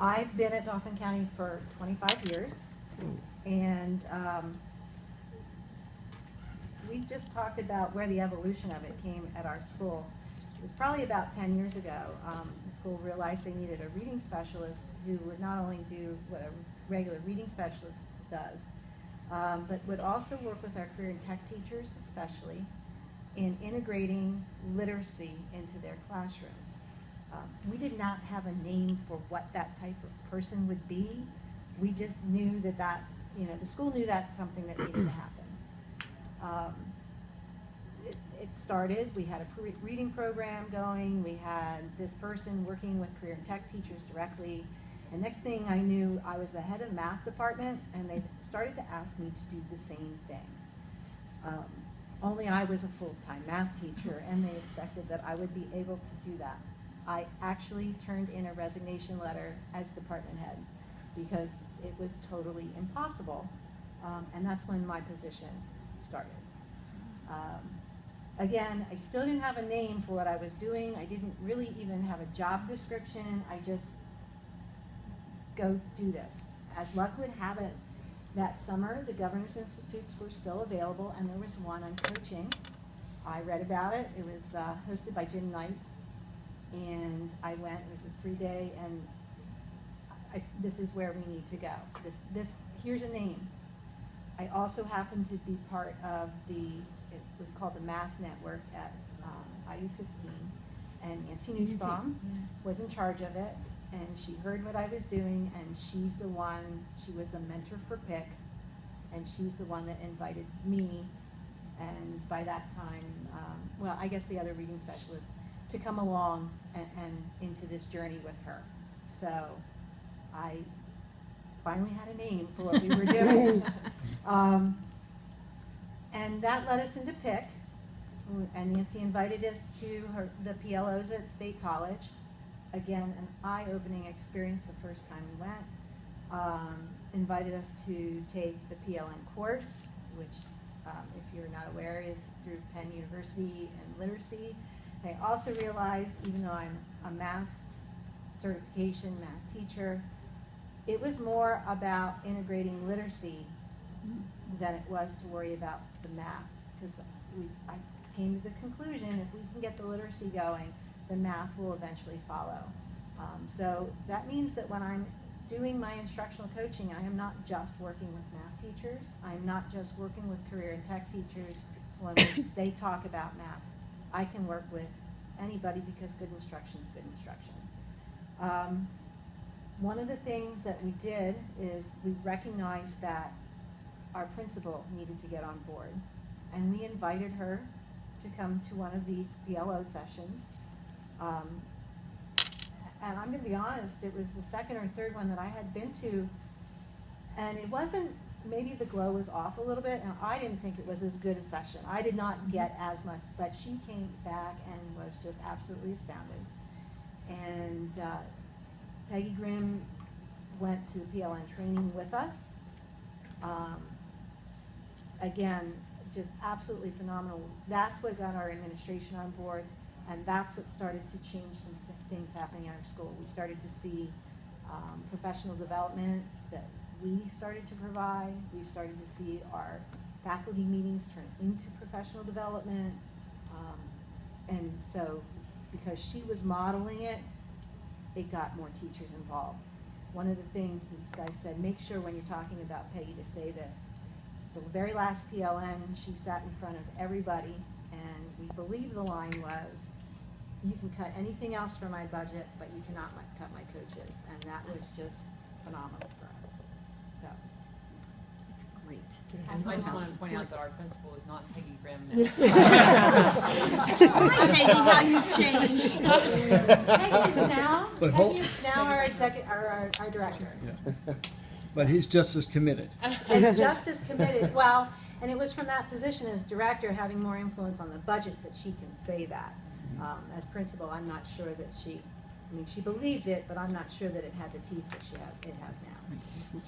I've been at Dauphin County for 25 years, and we just talked about where the evolution of it came at our school. It was probably about 10 years ago. The school realized they needed a reading specialist who would not only do what a regular reading specialist does, but would also work with our career and tech teachers, especially, in integrating literacy into their classrooms. We did not have a name for what that type of person would be. We just knew that the school knew that's something that needed to happen. It started, we had a reading program going, we had this person working with career and tech teachers directly, and next thing I knew, I was the head of the math department, and they started to ask me to do the same thing. Only I was a full-time math teacher, and they expected that I would be able to do that. I actually turned in a resignation letter as department head because it was totally impossible, and that's when my position started. Again, I still didn't have a name for what I was doing. I didn't really even have a job description. I just go do this. As luck would have it, that summer the Governors Institutes were still available, and there was one on coaching. I read about it. It was hosted by Jim Knight, and I went. It was a 3-day, and this is where we need to go. Here's a name. I also happened to be part of it was called the Math Network at IU15, and Nancy Nussbaum was in charge of it, and she heard what I was doing, and she was the mentor for PIC, and she's the one that invited me, and by that time, I guess the other reading specialists, to come along and into this journey with her. So I finally had a name for what we were doing. And that led us into PIC, and Nancy invited us to the PLOs at State College. Again, an eye-opening experience the first time we went. Invited us to take the PLN course, which, if you're not aware, is through Penn University and Literacy. I also realized, even though I'm a math certification math teacher, it was more about integrating literacy than it was to worry about the math, because I came to the conclusion if we can get the literacy going, the math will eventually follow. So that means that when I'm doing my instructional coaching, I am not just working with math teachers. I'm not just working with career and tech teachers when they talk about math. I can work with anybody because good instruction is good instruction. One of the things that we did is we recognized that our principal needed to get on board, and we invited her to come to one of these PLO sessions. And I'm going to be honest, it was the second or third one that I had been to, and it wasn't, maybe the glow was off a little bit, and I didn't think it was as good a session. I did not get as much, but she came back and was just absolutely astounded. And Peggy Grimm went to the PLN training with us. Again, just absolutely phenomenal. That's what got our administration on board, and that's what started to change some things happening in our school. We started to see professional development that we started to provide. We started to see our faculty meetings turn into professional development. And so, because she was modeling it, it got more teachers involved. One of the things these guys said, make sure when you're talking about Peggy to say this. The very last PLN, she sat in front of everybody, and we believe the line was, you can cut anything else from my budget, but you cannot cut my coaches. And that was just phenomenal for us. So. That's great. I just want to point out that our principal is not Peggy Grimm. Hi, Peggy, how you've changed. Peggy is now our director. Yeah. But he's just as committed. Is just as committed. Well, and it was from that position as director, having more influence on the budget, that she can say that. As principal, I'm not sure that she believed it, but I'm not sure that it had the teeth that it has now.